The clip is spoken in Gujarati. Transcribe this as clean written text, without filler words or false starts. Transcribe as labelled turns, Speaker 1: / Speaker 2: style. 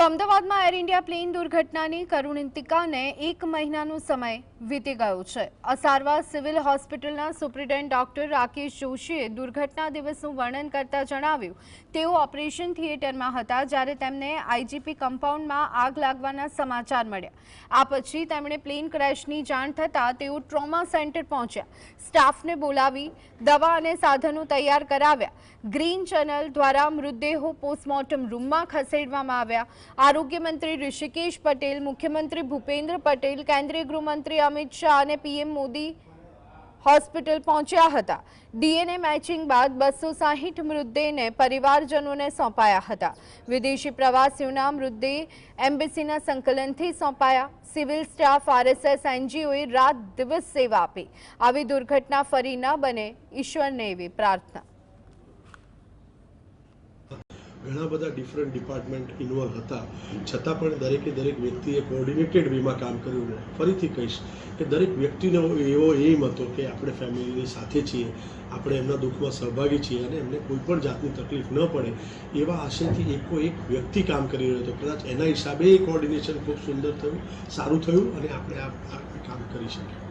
Speaker 1: તો અમદાવાદમાં એર ઇન્ડિયા પ્લેન દુર્ઘટનાની કરુણિંતિકાને 1 મહિનાનો સમય વીતી ગયો છે। અસારવા સિવિલ હોસ્પિટલના સુપ્રિન્ટેન્ડન્ટ ડોક્ટર રાકેશ જોશીએ દુર્ઘટના દિવસનું વર્ણન કરતા જણાવ્યું, તેઓ ઓપરેશન થિયેટરમાં હતા જ્યારે તેમને આઈજીપી કમ્પાઉન્ડમાં આગ લાગવાના સમાચાર મળ્યા। આ પછી તેમણે પ્લેન ક્રેશની જાણ થતાં તેઓ ટ્રોમા સેન્ટર પહોંચ્યા, સ્ટાફને બોલાવી દવા અને સાધનો તૈયાર કરાવ્યા। ગ્રીન ચેનલ દ્વારા મૃતદેહો પોસ્ટમોર્ટમ રૂમમાં ખસેડવામાં આવ્યા। आरोग्य मंत्री ऋषिकेश पटेल, मुख्यमंत्री भूपेन्द्र पटेल, केंद्रीय गृहमंत्री अमित शाह और पीएम मोदी હોસ્પિટલ પહોંચ્યા હતા। ડીએનએ મેચિંગ બાદ 260 મૃતદેહને પરિવારજનોને સોંપાયા હતા। વિદેશી પ્રવાસીઓના મૃતદેહ એમ્બેસીના સંકલનથી સોંપાયા। સિવિલ સ્ટાફ, આરએસએસ, એનજીઓએ રાત દિવસ સેવા આપી। આવી દુર્ઘટના ફરી ન બને, ઈશ્વરને એવી પ્રાર્થના।
Speaker 2: ઘણા બધા ડિફરન્ટ ડિપાર્ટમેન્ટ ઇન્વોલ્વ હતા, છતાં પણ દરેક વ્યક્તિએ કોઓર્ડિનેટેડ વેમાં કામ કર્યું। ફરીથી કહીશ કે દરેક વ્યક્તિનો એવો એમ હતો કે આપણે ફેમિલીની સાથે છીએ, આપણે એમના દુઃખમાં સહભાગી છીએ અને એમને કોઈ પણ જાતની તકલીફ ન પડે એવા આશયથી એક વ્યક્તિ કામ કરી રહ્યો હતો। કદાચ એના હિસાબે કોઓર્ડિનેશન ખૂબ સુંદર થયું, સારું થયું અને આપણે આ કામ કરી શકીએ।